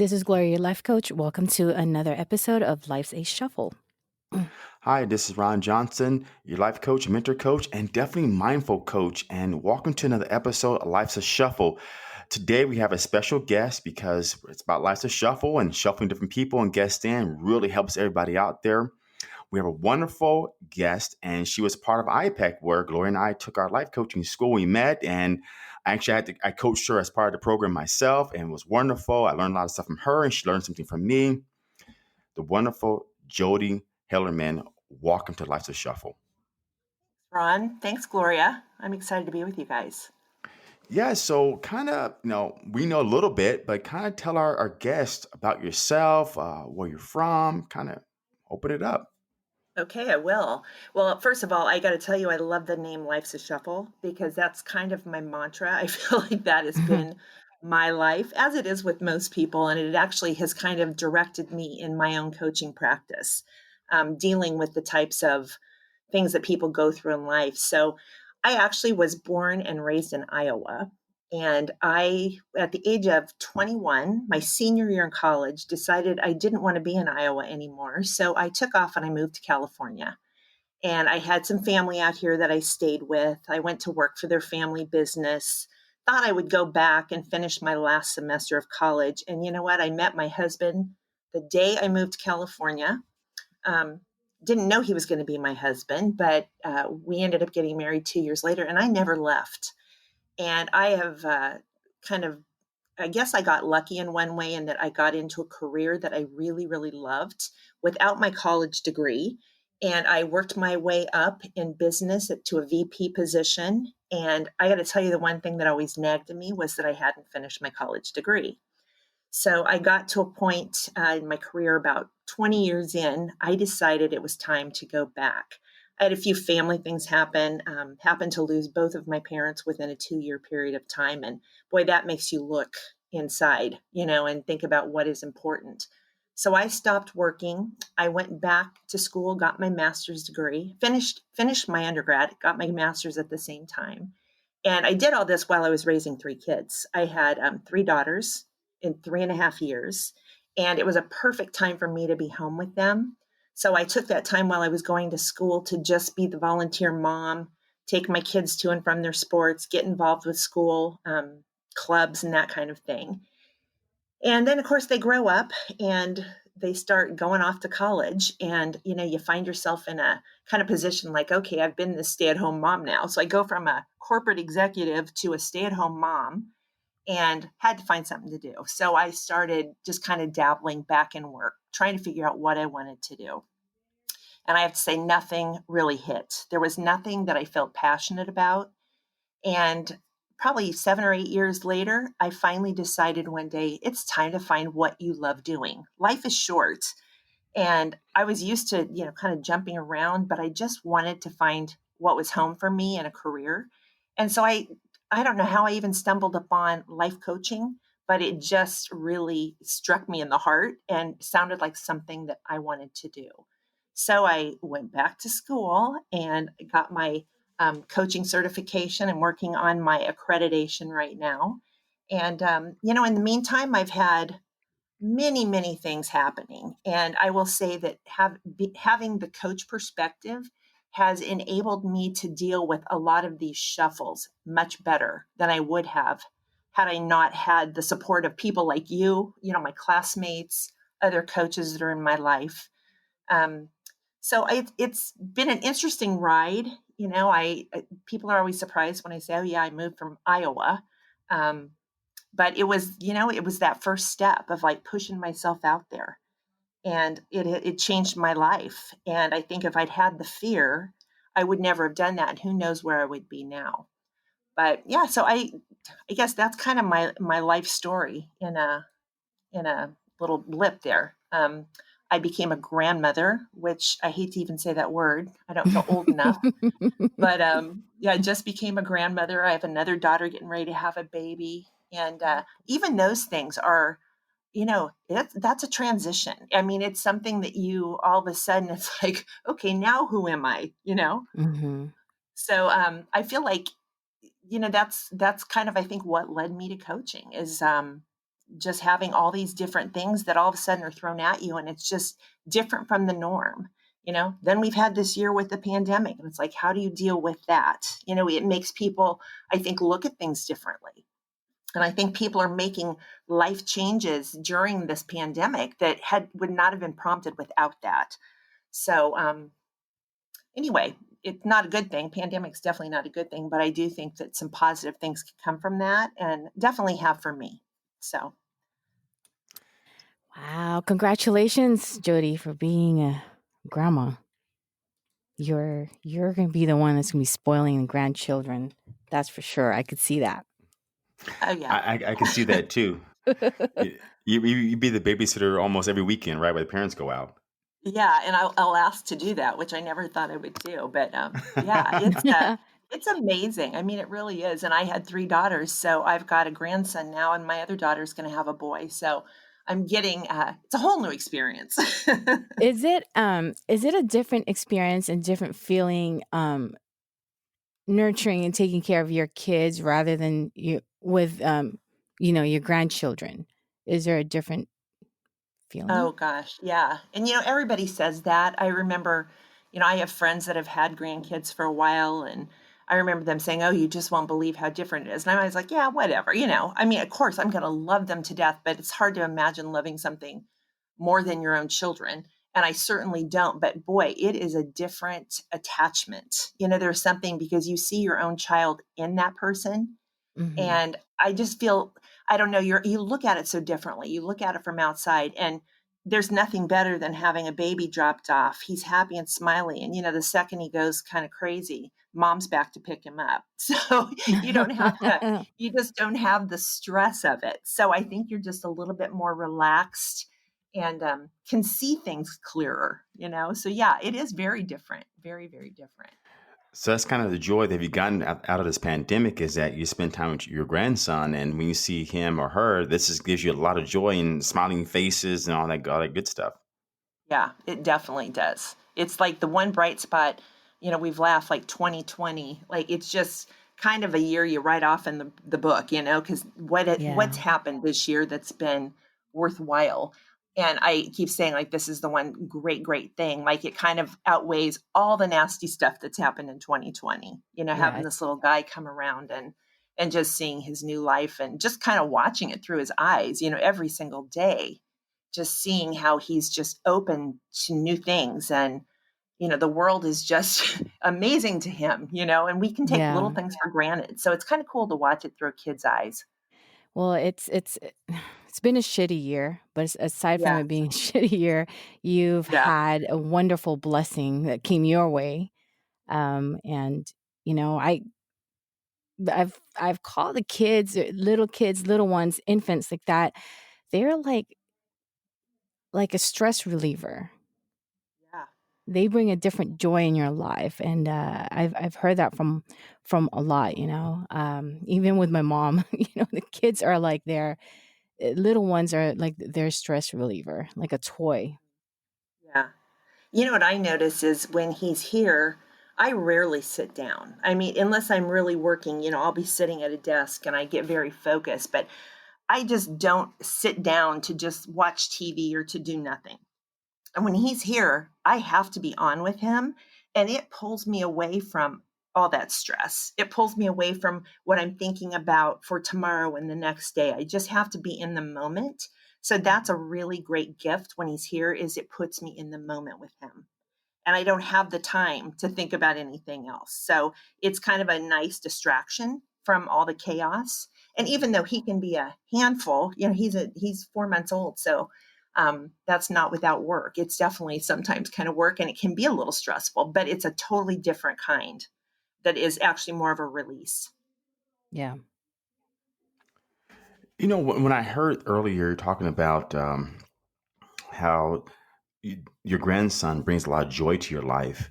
this is Gloria, your life coach. Welcome to another episode of Life's a Shuffle. Hi, this is Ron Johnson, your life coach, mentor coach, and definitely mindful coach. And welcome to another episode of Life's a Shuffle. Today we have a special guest because it's about Life's a Shuffle and shuffling different people and guests in really helps everybody out there. We have a wonderful guest, and she was part of IPEC, where Gloria and I took our life coaching school. We met, and I coached her as part of the program myself, and it was wonderful. I learned a lot of stuff from her, and she learned something from me. The wonderful Jodi Hallerman. Welcome to Life's a Shuffle. Ron, thanks, Gloria. I'm excited to be with you guys. Yeah, so kind of, we know a little bit, but kind of tell our guests about yourself, where you're from, kind of open it up. Okay, I will. Well, first of all, I got to tell you, I love the name Life's a Shuffle because that's kind of my mantra. I feel like that has been my life, as it is with most people. And it actually has kind of directed me in my own coaching practice, dealing with the types of things that people go through in life. So I actually was born and raised in Iowa. And I, at the age of 21, my senior year in college, decided I didn't want to be in Iowa anymore. So I took off and I moved to California. And I had some family out here that I stayed with. I went to work for their family business. Thought I would go back and finish my last semester of college. And you know what? I met my husband the day I moved to California. Um, didn't know he was going to be my husband, but we ended up getting married 2 years later, and I never left. And I have kind of, I guess I got lucky in one way in that I got into a career that I really, really loved without my college degree. And I worked my way up in business to a VP position. And I got to tell you, the one thing that always nagged at me was that I hadn't finished my college degree. So I got to a point in my career about 20 years in, I decided it was time to go back. I had a few family things happen, happened to lose both of my parents within a 2 year period of time. And boy, that makes you look inside, and think about what is important. So I stopped working. I went back to school, got my master's degree, finished my undergrad, got my master's at the same time. And I did all this while I was raising three kids. I had three daughters in 3.5 years, and it was a perfect time for me to be home with them. So I took that time while I was going to school to just be the volunteer mom, take my kids to and from their sports, get involved with school clubs and that kind of thing. And then, of course, they grow up and they start going off to college. And, you find yourself in a kind of position like, okay, I've been this stay-at-home mom now. So I go from a corporate executive to a stay-at-home mom and had to find something to do. So I started just kind of dabbling back in work, trying to figure out what I wanted to do. And I have to say, nothing really hit. There was nothing that I felt passionate about. And probably 7 or 8 years later, I finally decided one day it's time to find what you love doing. Life is short. And I was used to, kind of jumping around, but I just wanted to find what was home for me in a career. And so I don't know how I even stumbled upon life coaching, but it just really struck me in the heart and sounded like something that I wanted to do. So I went back to school and got my coaching certification and working on my accreditation right now. And, in the meantime, I've had many, many things happening. And I will say that having the coach perspective has enabled me to deal with a lot of these shuffles much better than I would have had I not had the support of people like you, my classmates, other coaches that are in my life. So it's been an interesting ride. People are always surprised when I say, "Oh yeah, I moved from Iowa." But it was that first step of like pushing myself out there, and it changed my life. And I think if I'd had the fear, I would never have done that. And who knows where I would be now. But yeah, so I guess that's kind of my life story in a little blip there. I became a grandmother, which I hate to even say that word. I don't feel old enough. But yeah, I just became a grandmother. I have another daughter getting ready to have a baby. And even those things are, that's a transition. I mean, it's something that you all of a sudden, it's like, okay, now who am I? hmm So I feel like, that's kind of, I think, what led me to coaching is just having all these different things that all of a sudden are thrown at you, and it's just different from the norm. Then we've had this year with the pandemic, and it's like, how do you deal with that? It makes people, I think, look at things differently. And I think people are making life changes during this pandemic that had would not have been prompted without that. So anyway, it's not a good thing. Pandemic's definitely not a good thing, but I do think that some positive things can come from that, and definitely have for me. So Wow. Congratulations, Jody, for being a grandma. You're gonna be the one that's gonna be spoiling the grandchildren. That's for sure. I could see that. oh yeah. I can see that too. You be the babysitter almost every weekend, right? Where the parents go out. Yeah, and I'll ask to do that, which I never thought I would do, but, yeah, it's amazing. I mean, it really is, and I had 3 daughters, so I've got a grandson now, and my other daughter's gonna have a boy, so I'm getting, it's a whole new experience. Is it a different experience and different feeling, nurturing and taking care of your kids rather than you with your grandchildren? Is there a different feeling? Oh gosh, yeah. And everybody says that. I remember, I have friends that have had grandkids for a while, and I remember them saying, "Oh, you just won't believe how different it is." And I was like, "Yeah, whatever." I mean, of course, I'm going to love them to death, but it's hard to imagine loving something more than your own children. And I certainly don't. But boy, it is a different attachment. There's something because you see your own child in that person, Mhm. and I just feel, I don't know, you look at it so differently. You look at it from outside, and there's nothing better than having a baby dropped off. He's happy and smiley. And the second he goes kind of crazy, mom's back to pick him up. So you don't have to, you just don't have the stress of it. So I think you're just a little bit more relaxed and can see things clearer. So yeah, it is very different. Very, very different. So that's kind of the joy that you've gotten out of this pandemic is that you spend time with your grandson, and when you see him or her, this is, gives you a lot of joy and smiling faces and all that good stuff. Yeah, it definitely does. It's like the one bright spot, we've laughed like 2020. Like it's just kind of a year you write off in the book, because what's Yeah. happened this year that's been worthwhile. And I keep saying like this is the one great, great thing. Like it kind of outweighs all the nasty stuff that's happened in 2020. Yeah. Having this little guy come around and just seeing his new life and just kind of watching it through his eyes, every single day, just seeing how he's just open to new things, and the world is just amazing to him, and we can take little Yeah. things for granted, so it's kind of cool to watch it through a kid's eyes. Well, it's been a shitty year, but aside from Yeah, it being a shitty year, you've yeah, had a wonderful blessing that came your way. And you know, I've called the kids, little ones, infants like that. They're like a stress reliever. yeah. They bring a different joy in your life, and I've heard that from a lot. Even with my mom, the kids are like their little ones are like their stress reliever, like a toy. Yeah. What I notice is when he's here, I rarely sit down. I mean, unless I'm really working, I'll be sitting at a desk and I get very focused, but I just don't sit down to just watch TV or to do nothing. And when he's here, I have to be on with him, and it pulls me away from all that stress. It pulls me away from what I'm thinking about for tomorrow and the next day. I just have to be in the moment. So that's a really great gift when he's here is it puts me in the moment with him. And I don't have the time to think about anything else. So it's kind of a nice distraction from all the chaos. And even though he can be a handful, he's 4 months old, so that's not without work. It's definitely sometimes kind of work, and it can be a little stressful, but it's a totally different kind that is actually more of a release. Yeah. When I heard earlier talking about how your grandson brings a lot of joy to your life,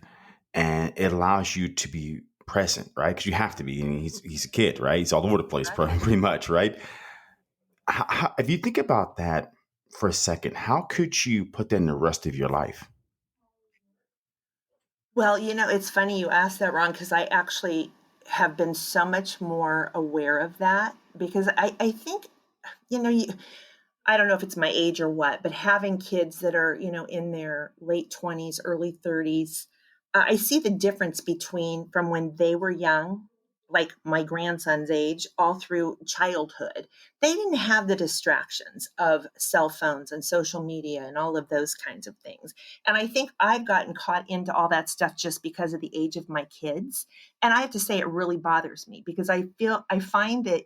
and it allows you to be present, right? Because you have to be. I mean, he's a kid, right? He's all over the place, Right. pretty much, right? If you think about that for a second, how could you put that in the rest of your life? Well, it's funny you asked that, Ron, because I actually have been so much more aware of that because I think you know, you, I don't know if it's my age or what, but having kids that are, in their late 20s, early 30s, I see the difference between from when they were young, like my grandson's age, all through childhood. They didn't have the distractions of cell phones and social media and all of those kinds of things. And I think I've gotten caught into all that stuff just because of the age of my kids. And I have to say, it really bothers me because I find that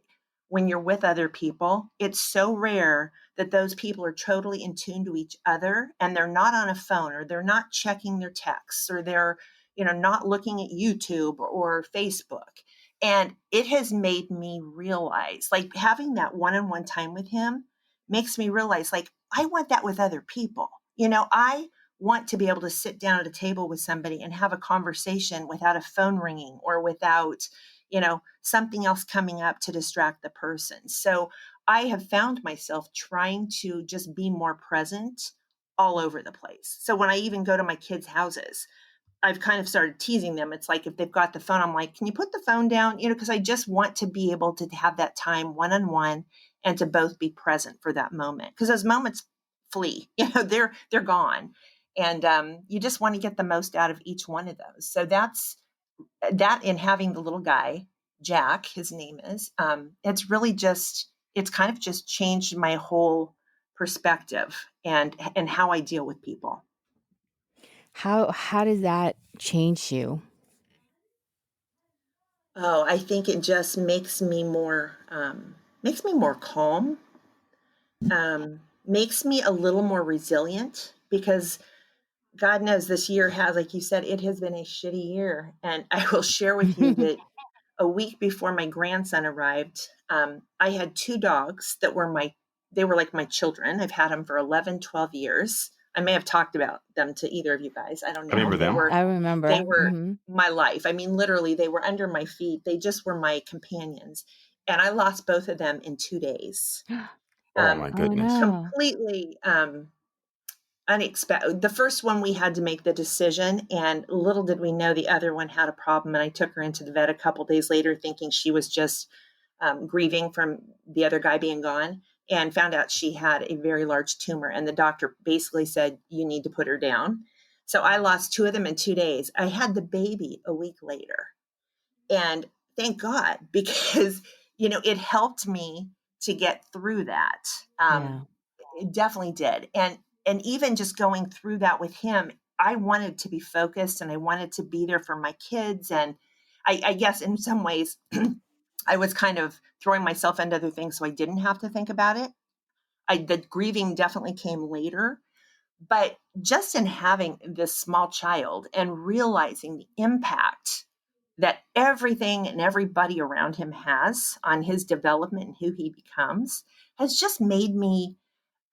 when you're with other people, it's so rare that those people are totally in tune to each other and they're not on a phone or they're not checking their texts or they're not looking at YouTube or Facebook. And it has made me realize, like, having that one-on-one time with him makes me realize, like, I want that with other people. I want to be able to sit down at a table with somebody and have a conversation without a phone ringing or without something else coming up to distract the person. So I have found myself trying to just be more present all over the place. So when I even go to my kids' houses, I've kind of started teasing them. It's like if they've got the phone, I'm like, can you put the phone down? Because I just want to be able to have that time one-on-one and to both be present for that moment. Because those moments flee, they're gone. And you just want to get the most out of each one of those. So that's that in having the little guy, Jack, his name is, it's kind of just changed my whole perspective and how I deal with people. How does that change you? Oh, I think it just makes me more calm, makes me a little more resilient because God knows this year has, like you said, it has been a shitty year. And I will share with you that a week before my grandson arrived, I had two dogs that they were like my children. I've had them for 11, 12 years. I may have talked about them to either of you guys. I don't I know. remember them. I They remember. were my life. I mean, literally, they were under my feet. They just were my companions. And I lost both of them in 2 days. Oh my Oh goodness. no. Completely unexpected. The first one we had to make the decision, and little did we know the other one had a problem. And I took her into the vet a couple days later, thinking she was just grieving from the other guy being gone, and found out she had a very large tumor. And the doctor basically said, "You need to put her down." So I lost two of them in 2 days. I had the baby a week later, and thank God because it helped me to get through that. Yeah. It definitely did. And even just going through that with him, I wanted to be focused and I wanted to be there for my kids. And I guess in some ways, I was kind of throwing myself into other things so I didn't have to think about it. The grieving definitely came later. But just in having this small child and realizing the impact that everything and everybody around him has on his development and who he becomes has just made me,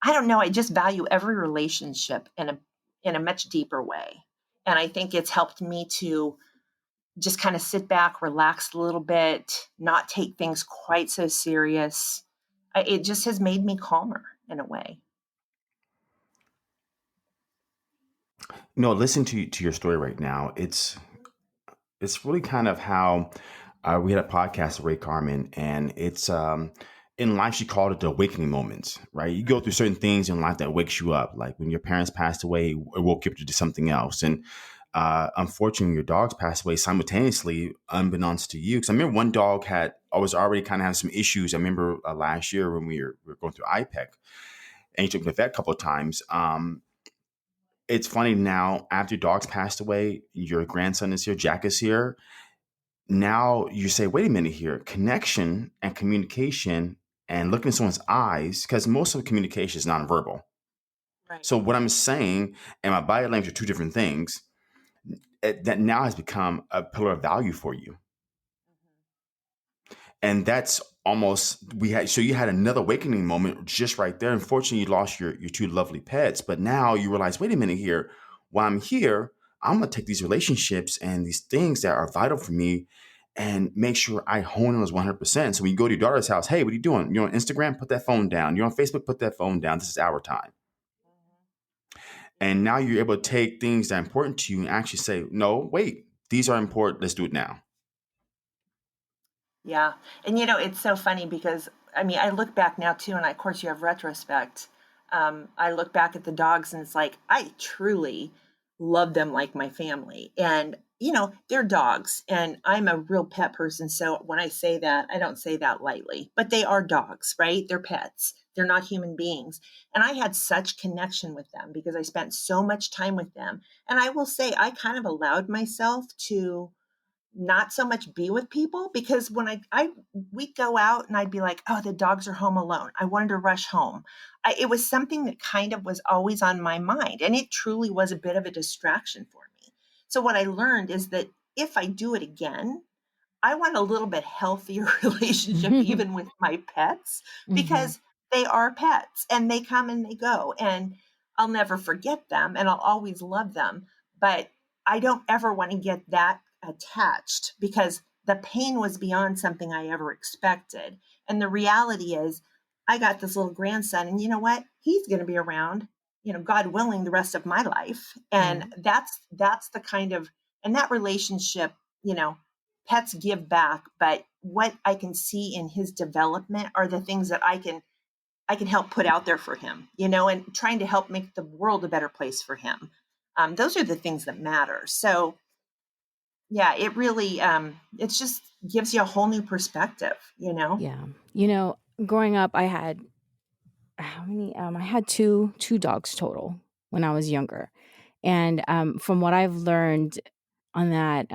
I don't know, I just value every relationship in a much deeper way. And I think it's helped me to just kind of sit back, relax a little bit, not take things quite so serious. It just has made me calmer in a way. No, listen to your story right now. It's really kind of how we had a podcast with Ray Carmen, and it's in life she called it the awakening moments. Right, you go through certain things in life that wakes you up. Like when your parents passed away, it woke you up to do something else. And unfortunately, your dogs passed away simultaneously, unbeknownst to you. Because I remember one dog was already kind of having some issues. I remember last year when we were going through IPEC, and you took me to the vet a couple of times. It's funny now, after your dog's passed away, your grandson is here, Jack is here. Now you say, wait a minute here, connection and communication and looking in someone's eyes, because most of the communication is nonverbal. Right. So what I'm saying and my body language are two different things. That now has become a pillar of value for you. And that's so you had another awakening moment just right there. Unfortunately, you lost your two lovely pets, but now you realize, wait a minute here, while I'm here, I'm going to take these relationships and these things that are vital for me and make sure I hone those 100%. So when you go to your daughter's house, hey, what are you doing? You're on Instagram, put that phone down. You're on Facebook, put that phone down. This is our time. Yeah. And now you're able to take things that are important to you and actually say, no, wait, these are important. Let's do it now. Yeah. And it's so funny because I mean, I look back now too, and of course you have retrospect. I look back at the dogs, and it's like I truly love them like my family. And they're dogs, and I'm a real pet person. So when I say that, I don't say that lightly. But they are dogs, right? They're pets. They're not human beings. And I had such connection with them because I spent so much time with them. And I will say, I kind of allowed myself to not so much be with people because when I we'd go out and I'd be like, oh, the dogs are home alone. I wanted to rush home. It was something that kind of was always on my mind, and it truly was a bit of a distraction for me. So what I learned is that if I do it again, I want a little bit healthier relationship Mhm. even with my pets Mhm. because they are pets and they come and they go, and I'll never forget them and I'll always love them. But I don't ever want to get that attached because the pain was beyond something I ever expected. And the reality is, I got this little grandson, and you know what? He's going to be around, God willing, the rest of my life. And Right. that's the kind of, and that relationship, you know, pets give back, but what I can see in his development are the things that I can help put out there for him, and trying to help make the world a better place for him. Those are the things that matter. So yeah, it really it just gives you a whole new perspective. Yeah. Growing up, I had how many? I had two dogs total when I was younger, and from what I've learned on that,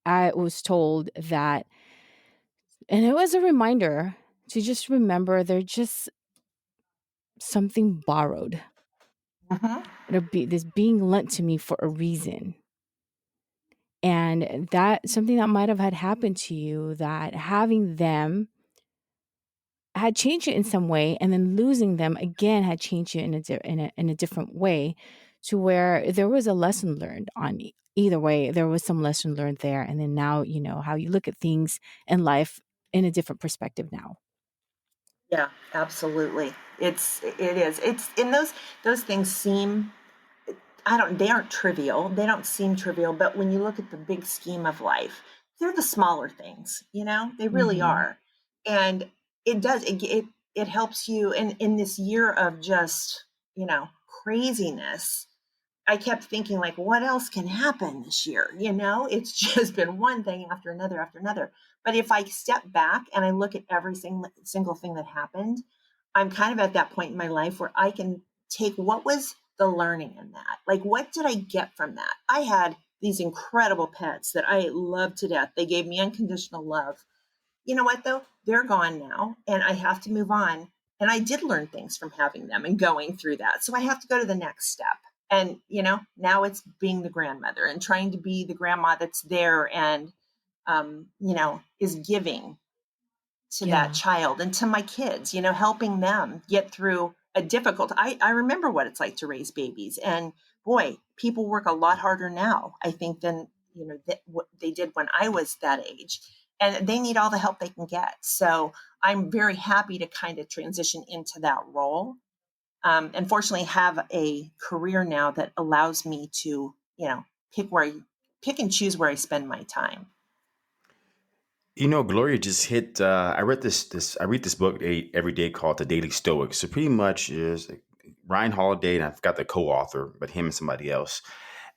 I was told that, and it was a reminder to just remember they're just something borrowed. Hmm. This being lent to me for a reason. And that something that might have had happened to you, that having them had changed it in some way, and then losing them again had changed it in a different way, to where there was a lesson learned on either way. There was some lesson learned there, and then now you know how you look at things in life in a different perspective now. Yeah, absolutely. It's and those things seem, I don't they aren't trivial. They don't seem trivial, but when you look at the big scheme of life, they're the smaller things. They really Hmm. are. And it helps you in this year of just, craziness. I kept thinking, like, what else can happen this year? It's just been one thing after another. But if I step back and I look at every single thing that happened, I'm kind of at that point in my life where I can take what was the learning in that. Like, what did I get from that? I had these incredible pets that I loved to death. They gave me unconditional love. You know what, though? They're gone now, and I have to move on. And I did learn things from having them and going through that. So I have to go to the next step. And, now it's being the grandmother and trying to be the grandma that's there and, is giving to that Yeah. child and to my kids, helping them get through a difficult. I remember what it's like to raise babies, and boy, people work a lot harder now, I think, than what they did when I was that age, and they need all the help they can get. So I'm very happy to kind of transition into that role, and fortunately have a career now that allows me to pick where I pick and choose where I spend my time. Gloria just hit. I read I read this book every day called The Daily Stoic. So pretty much is Ryan Holiday, and I forgot the co-author, but him and somebody else.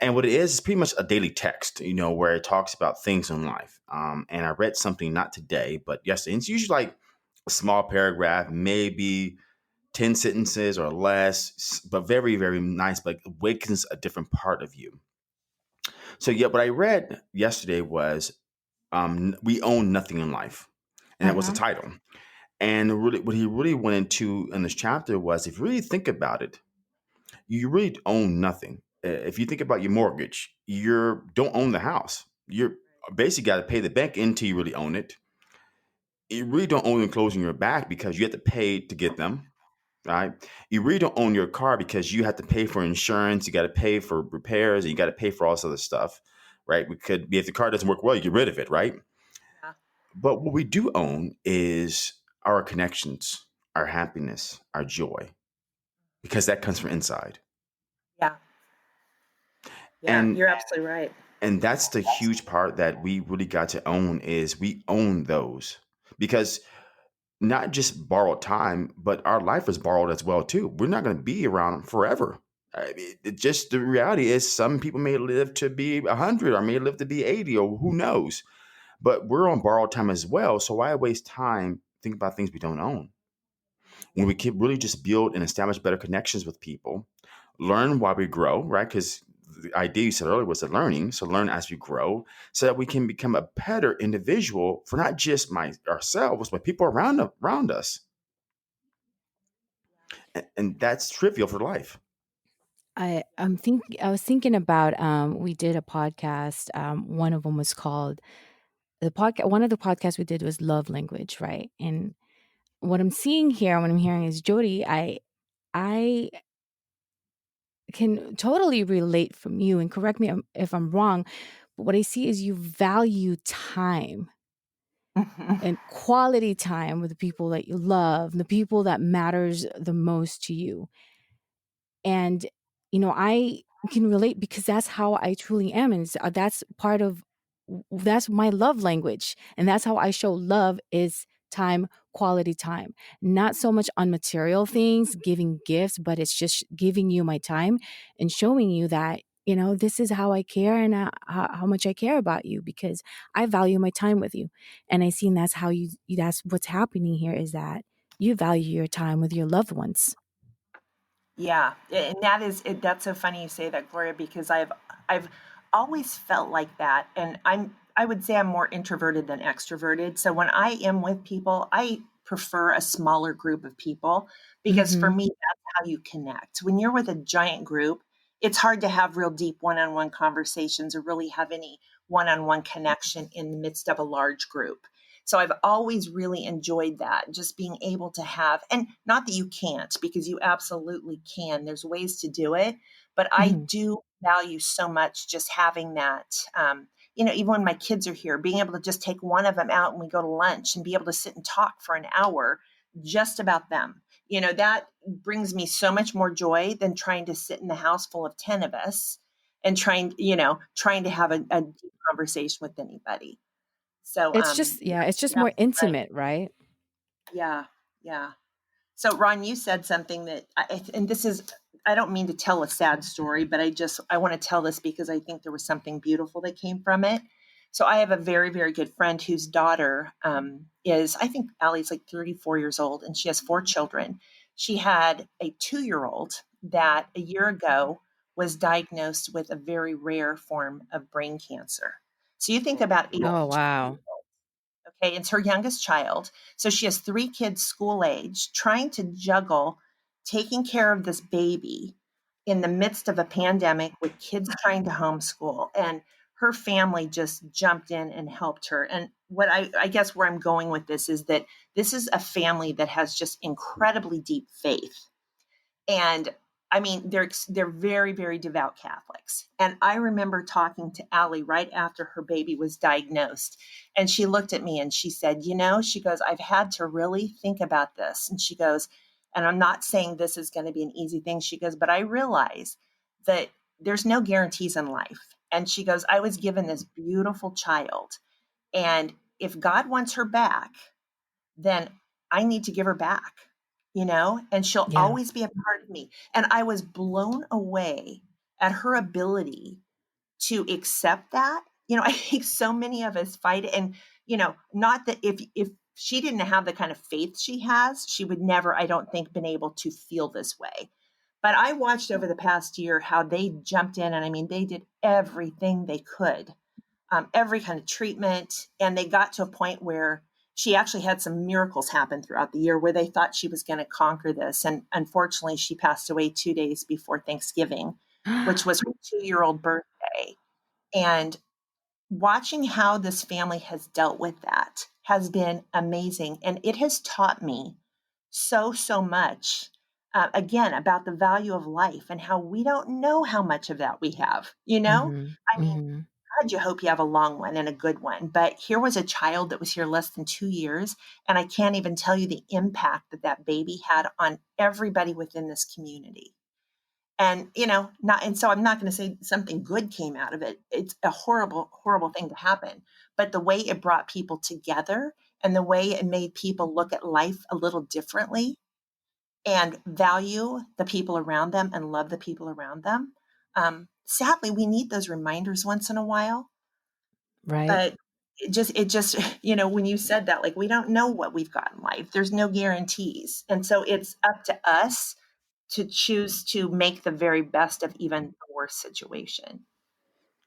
And what it is pretty much a daily text, where it talks about things in life. And I read something not today, but yesterday. And it's usually like a small paragraph, maybe 10 sentences or less, but very, very nice, but awakens a different part of you. So yeah, what I read yesterday was we own nothing in life, and that was the Uh-huh. title. And really, what he really went into in this chapter was, if you really think about it, you really own nothing. If you think about your mortgage, you don't own the house. You're basically got to pay the bank until you really own it. You really don't own the clothes on your back because you have to pay to get them. Right? You really don't own your car because you have to pay for insurance. You got to pay for repairs, and you got to pay for all this other stuff. Right? We could, if the car doesn't work well, you get rid of it. Right? Yeah. But what we do own is our connections, our happiness, our joy, because that comes from inside. Yeah. Yeah, And you're absolutely right. and that's the huge part that we really got to own, is we own those. Because not just borrowed time, but our life is borrowed as well too. We're not going to be around forever. I mean, just the reality is, some people may live to be 100, or may live to be 80, or who knows. But we're on borrowed time as well. So why waste time thinking about things we don't own? When we can really just build and establish better connections with people, learn while we grow, right? Because the idea you said earlier was the learning. So learn as we grow, so that we can become a better individual for not just ourselves, but people around us. And that's trivial for life. I was thinking about we did a podcast. One of them was called the podcast. One of the podcasts we did was love language, right? And what I'm seeing here, what I'm hearing is, Jodi, I can totally relate from you, and correct me if I'm wrong, but what I see is you value time and quality time with the people that you love, the people that matters the most to you. And, I can relate because that's how I truly am. And that's part of, that's my love language. And that's how I show love is time, quality time. Not so much on material things, giving gifts, but it's just giving you my time and showing you that, this is how I care, and how much I care about you, because I value my time with you. And I seen that's how that's what's happening here, is that you value your time with your loved ones. Yeah, and that's so funny you say that, Gloria, because I've always felt like that, and I would say I'm more introverted than extroverted. So when I am with people, I prefer a smaller group of people, because for Mm-hmm. me that's how you connect. When you're with a giant group, it's hard to have real deep one-on-one conversations or really have any one-on-one connection in the midst of a large group. So I've always really enjoyed that, just being able to have, and not that you can't, because you absolutely can. There's ways to do it, but I Mm-hmm. do value so much just having that. Even when my kids are here, being able to just take one of them out and we go to lunch and be able to sit and talk for an hour just about them. That brings me so much more joy than trying to sit in the house full of 10 of us and trying to have a deep conversation with anybody. So, It's just you're more absolutely right. intimate, right? Yeah, yeah. So, Ron, you said something that, and this is, I don't mean to tell a sad story, but I want to tell this because I think there was something beautiful that came from it. So, I have a very, very good friend whose daughter I think Allie's like 34 years old, and she has four children. She had a 2-year old that a year ago was diagnosed with a very rare form of brain cancer. So, you think about Oh, age. wow. Okay, it's her youngest child. So she has three kids school age, trying to juggle taking care of this baby in the midst of a pandemic with kids trying to homeschool. And her family just jumped in and helped her. And what I guess where I'm going with this is that this is a family that has just incredibly deep faith. And I mean, they're very, very devout Catholics. And I remember talking to Allie right after her baby was diagnosed. And she looked at me and she said, she goes, I've had to really think about this. And she goes, and I'm not saying this is going to be an easy thing. She goes, but I realize that there's no guarantees in life. And she goes, I was given this beautiful child. And if God wants her back, then I need to give her back, and she'll Yeah. always be a part of me. And I was blown away at her ability to accept that. I think so many of us fight it. And, not that if she didn't have the kind of faith she has, she would never, I don't think, been able to feel this way. But I watched over the past year how they jumped in, and I mean, they did everything they could, every kind of treatment. And they got to a point where she actually had some miracles happen throughout the year where they thought she was going to conquer this. And unfortunately, she passed away 2 days before Thanksgiving, which was her 2-year-old birthday. And watching how this family has dealt with that has been amazing. And it has taught me so, so much. Again, about the value of life and how we don't know how much of that we have. Mhm. I mean, Mhm. God, you hope you have a long one and a good one. But here was a child that was here less than 2 years. And I can't even tell you the impact that that baby had on everybody within this community. And, and so I'm not going to say something good came out of it. It's a horrible, horrible thing to happen. But the way it brought people together and the way it made people look at life a little differently and value the people around them and love the people around them. Sadly, we need those reminders once in a while, Right. but it just, when you said that, like, we don't know what we've got in life. There's no guarantees. And so it's up to us to choose to make the very best of even the worst situation.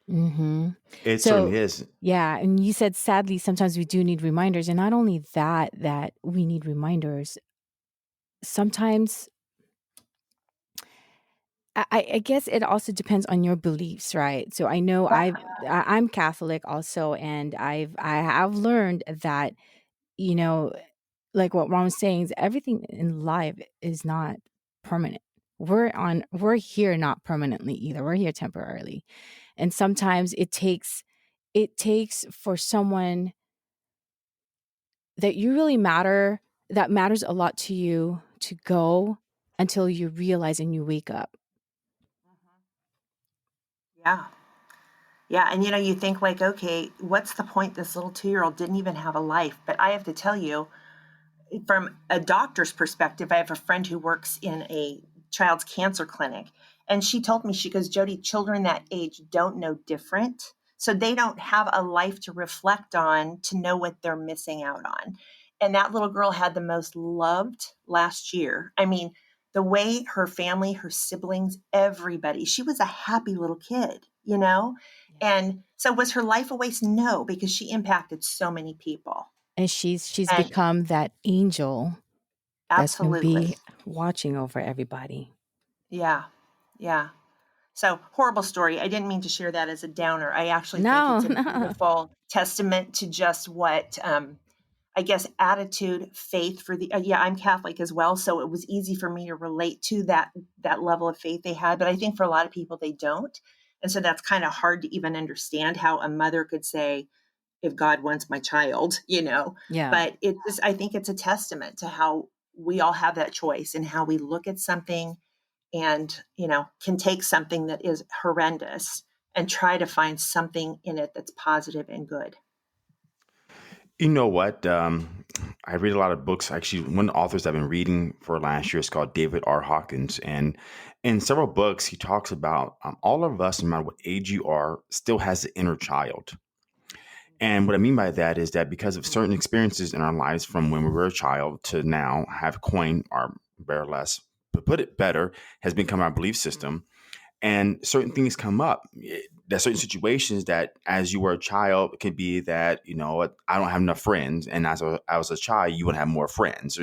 Hmm. It certainly So, is. yeah, and you said sadly sometimes we do need reminders, and not only that we need reminders. Sometimes I guess it also depends on your beliefs, right? So I know I'm Catholic also, and I have learned that, you know, like what Ron was saying, is everything in life is not permanent. We're here not permanently either. We're here temporarily. And sometimes it takes for someone that you really matter, that matters a lot to you, to go until you realize and you wake up. Mhm. Yeah. Yeah. And you think, like, okay, what's the point? This little 2-year-old didn't even have a life. But I have to tell you, from a doctor's perspective, I have a friend who works in a child's cancer clinic. And she told me, she goes, Jody, children that age don't know different. So they don't have a life to reflect on to know what they're missing out on. And that little girl had the most loved last year. I mean, the way her family, her siblings, everybody, she was a happy little kid. And so was her life a waste? No, because she impacted so many people. And she's And become that angel that's going to absolutely. be watching over everybody. Yeah. Yeah. So, horrible story. I didn't mean to share that as a downer. I actually think No, it's a no. beautiful testament to just what, I guess, attitude, faith for the. Yeah, I'm Catholic as well, so it was easy for me to relate to that level of faith they had. But I think for a lot of people, they don't, and so that's kind of hard to even understand how a mother could say, "If God wants my child." Yeah. But I think it's a testament to how we all have that choice and how we look at something and can take something that is horrendous and try to find something in it that's positive and good. You know what? I read a lot of books. Actually, one of the authors I've been reading for last year is called David R. Hawkins. And in several books, he talks about all of us, no matter what age you are, still has the inner child. And what I mean by that is that because of certain experiences in our lives from when we were a child to now have coined our bear less, but put it better, has become our belief system. And certain things come up. There's certain situations that as you were a child, it could be that, I don't have enough friends. And as I was a child, you would have more friends.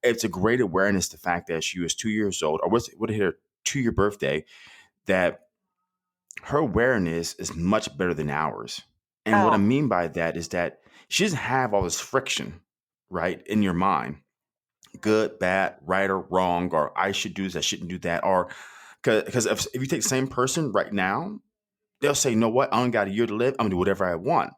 It's a great awareness, the fact that she was 2 years old, or would hit her 2-year birthday, that her awareness is much better than ours. And what I Oh, mean by that is that she doesn't have all this friction, right, in your mind, good, bad, right or wrong, or I should do this, I shouldn't do that. Or because if you take the same person right now, they'll say, you know what, I only got a year to live, I'm gonna do whatever I want.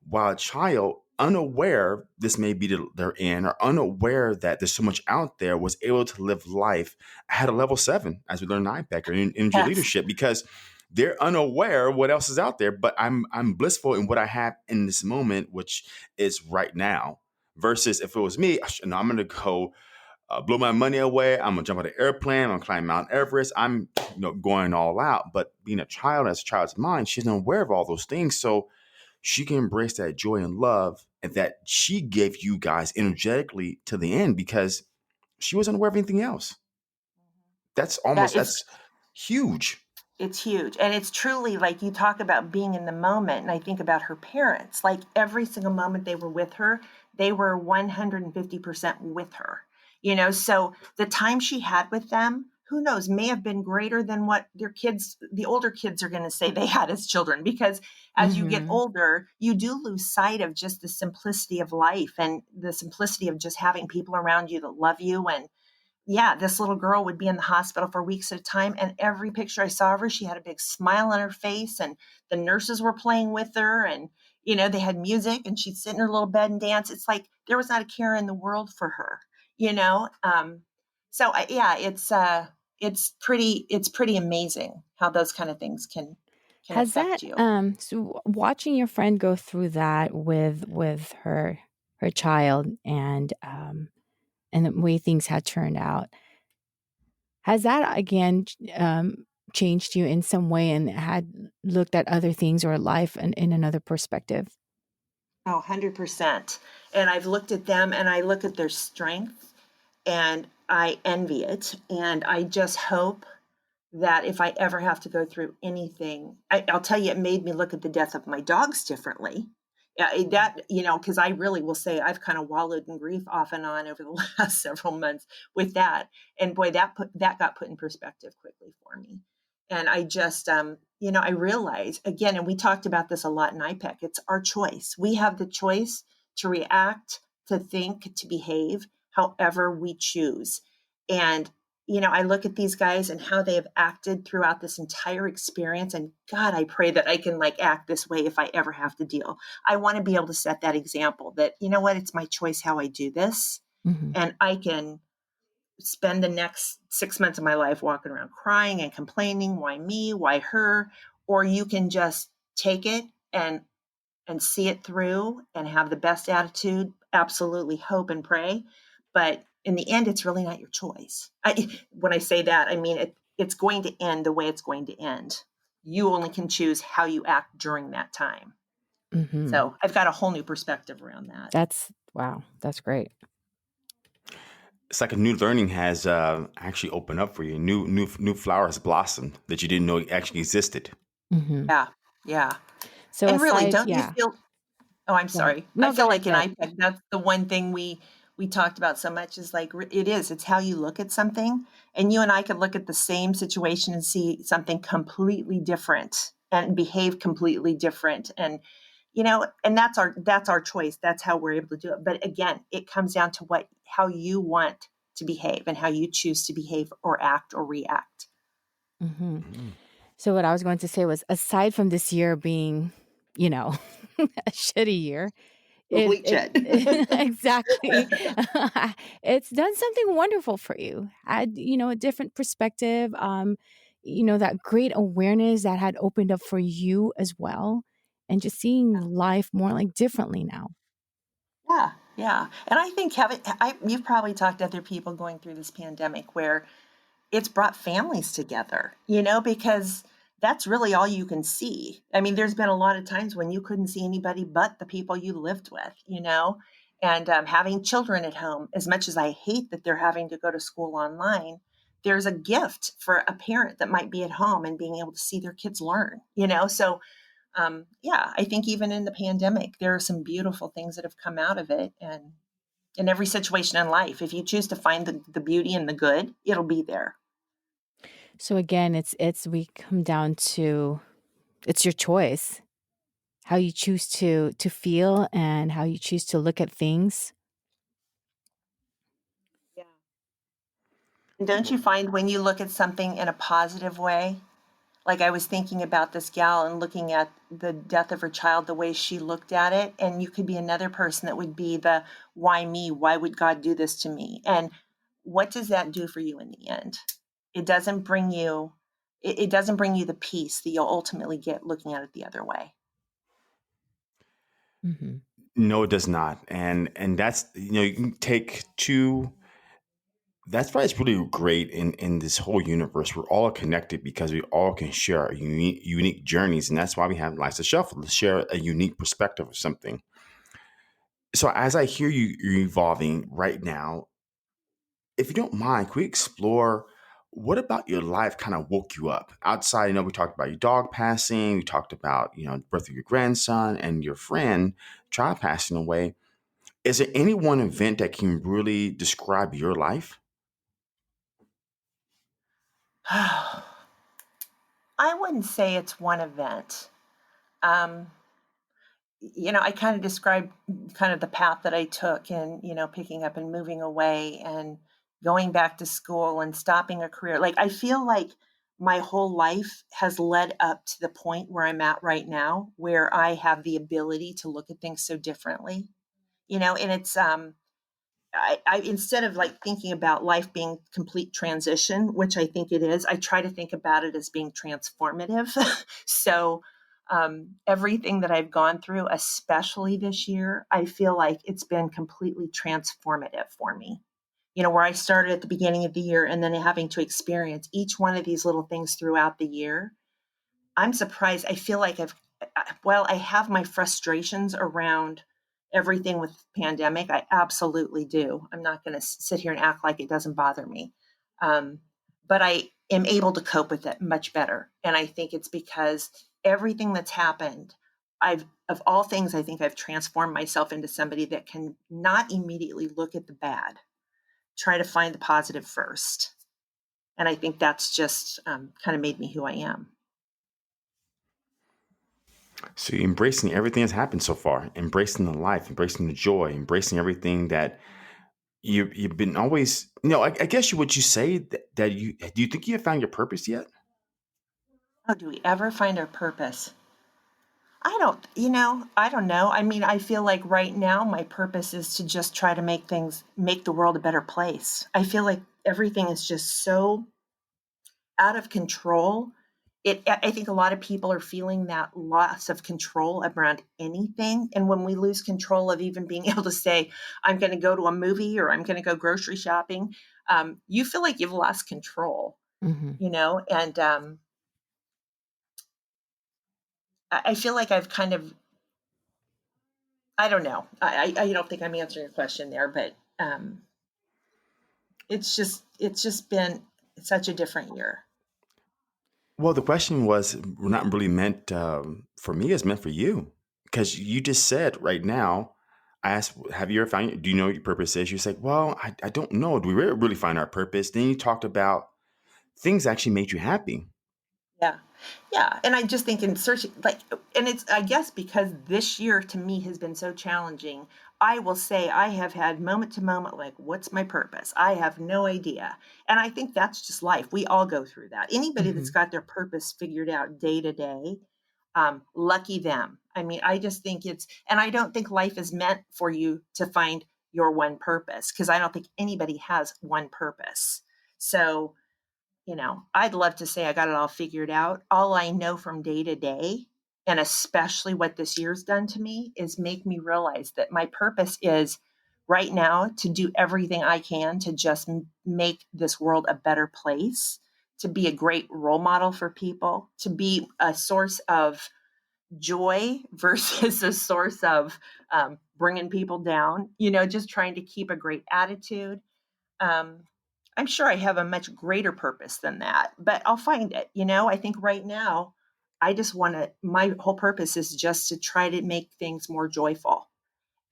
While a child, unaware this may be their end, or unaware that there's so much out there, was able to live life at a level 7, as we learned in IPEC or in energy yes. leadership, because they're unaware of what else is out there. But I'm blissful in what I have in this moment, which is right now. Versus if it was me, no, I'm gonna go blow my money away. I'm gonna jump on an airplane. I'm gonna climb Mount Everest. I'm going all out. But being a child, as a child's mind, she's not aware of all those things. So she can embrace that joy and love and that she gave you guys energetically to the end, because she wasn't aware of anything else. Yeah, That's huge. it's huge. And it's truly, like, you talk about being in the moment. And I think about her parents. Like, every single moment they were with her, they were 150% with her. So the time she had with them, who knows, may have been greater than what the older kids are going to say they had as children. Because as you get Hmm. older, you do lose sight of just the simplicity of life and the simplicity of just having people around you that love you. And yeah, this little girl would be in the hospital for weeks at a time. And every picture I saw of her, she had a big smile on her face, and the nurses were playing with her. And, they had music, and she'd sit in her little bed and dance. It's like there was not a care in the world for her, you know? So yeah, it's pretty amazing how those kind of things can Has that affect you. so watching your friend go through that with her her child, and the way things had turned out. Has that again changed you in some way and had looked at other things or life in another perspective? Oh, 100%. And I've looked at them and I look at their strength and I envy it. And I just hope that if I ever have to go through anything, I'll tell you, it made me look at the death of my dogs differently. Yeah, that, because I really will say I've kind of wallowed in grief off and on over the last several months with that. And boy, that got put in perspective quickly for me. And I just, I realize again, and we talked about this a lot in IPEC, it's our choice. We have the choice to react, to think, to behave however we choose. And I look at these guys and how they have acted throughout this entire experience. And God, I pray that I can act this way if I ever have to deal. I want to be able to set that example that, it's my choice how I do this. Hmm. And I can spend the next 6 months of my life walking around crying and complaining, why me, why her, or you can just take it and see it through and have the best attitude, absolutely hope and pray. But in the end, it's really not your choice. When I say that, I mean it's going to end the way it's going to end. You only can choose how you act during that time. Hmm. So I've got a whole new perspective around that. That's wow. That's great. It's like a new learning has actually opened up for you. New flowers blossomed that you didn't know actually existed. Hmm. Yeah, yeah. So And really, aside, don't you yeah, feel Oh, I'm go ahead. sorry. I No, feel go ahead. like Go in ahead. IPEC, that's the one thing we talked about so much is it's how you look at something. And you and I could look at the same situation and see something completely different and behave completely different. And and that's our choice. That's how we're able to do it. But again, it comes down to how you want to behave and how you choose to behave or act or react. Hmm. Mm. So what I was going to say was, aside from this year being, a shitty year, it Complete it shit. exactly. It's done something wonderful for you. Had, a different perspective, that great awareness that had opened up for you as well, and just seeing life more like differently now. Yeah, yeah. And I think you've probably talked to other people going through this pandemic where it's brought families together, because that's really all you can see. I mean, there's been a lot of times when you couldn't see anybody but the people you lived with. And having children at home, as much as I hate that they're having to go to school online, there's a gift for a parent that might be at home and being able to see their kids learn. So, yeah, I think even in the pandemic, there are some beautiful things that have come out of it. And in every situation in life, if you choose to find the beauty and the good, it'll be there. So again, it's we come down to, it's your choice, how you choose to feel and how you choose to look at things. Yeah. And don't you find when you look at something in a positive way, like I was thinking about this gal and looking at the death of her child, the way she looked at it, and you could be another person that would be the why me? Why would God do this to me? And what does that do for you in the end? It doesn't bring you it doesn't bring you the peace that you'll ultimately get looking at it the other way. Hmm. No, it does not. And that's you can take two. That's why it's really great in this whole universe. We're all connected because we all can share our unique journeys, and that's why we have Life's a Shuffle to share a unique perspective of something. So as I hear you're evolving right now, if you don't mind, can we explore what about your life kind of woke you up outside? We talked about your dog passing, we talked about the birth of your grandson and your friend child passing away. Is there any one event that can really describe your life? I wouldn't say it's one event. Um, I kind of described kind of the path that I took and, picking up and moving away and going back to school and stopping a career. Like, I feel like my whole life has led up to the point where I'm at right now, where I have the ability to look at things so differently, and it's, I instead of thinking about life being complete transition, which I think it is, I try to think about it as being transformative. So, Everything that I've gone through, especially this year, I feel like it's been completely transformative for me. Where I started at the beginning of the year and then having to experience each one of these little things throughout the year, I'm surprised. I feel like I have my frustrations around everything with pandemic. I absolutely do. I'm not going to sit here and act like it doesn't bother me. Um, but I am able to cope with it much better. And I think it's because everything that's happened, of all things, I think I've transformed myself into somebody that can not immediately look at the bad, try to find the positive first. And I think that's just kind of made me who I am. So you're embracing everything that's happened so far, embracing the life, embracing the joy, embracing everything that you've been always. I guess would you say that you do you think you have found your purpose yet? Oh, do we ever find our purpose? I don't know. I mean, I feel like right now my purpose is to just try to make the world a better place. I feel like everything is just so out of control. I think a lot of people are feeling that loss of control around anything. And when we lose control of even being able to say, I'm going to go to a movie or I'm going to go grocery shopping, you feel like you've lost control, Hmm. and I feel like I've kind of, I don't know. I don't think I'm answering your question there, but it's just been such a different year. Well, the question was not really meant for me; it's meant for you because you just said right now. I asked, "Have you ever found? Do you know what your purpose is?" You said, "Well, I don't know. Do we really find our purpose?" Then you talked about things that actually made you happy. Yeah. Yeah, and I just think in searching, like, and it's, I guess, because this year to me has been so challenging, I will say I have had moment to moment, like, what's my purpose? I have no idea. And I think that's just life. We all go through that. Anybody that's Hmm. got their purpose figured out day to day, lucky them. I mean, I just think and I don't think life is meant for you to find your one purpose, because I don't think anybody has one purpose. So, I'd love to say I got it all figured out. All I know from day to day, and especially what this year's done to me, is make me realize that my purpose is right now to do everything I can to just make this world a better place, to be a great role model for people, to be a source of joy versus a source of bringing people down, just trying to keep a great attitude. um, I'm sure I have a much greater purpose than that, but I'll find it. I think right now, I just want to, my whole purpose is just to try to make things more joyful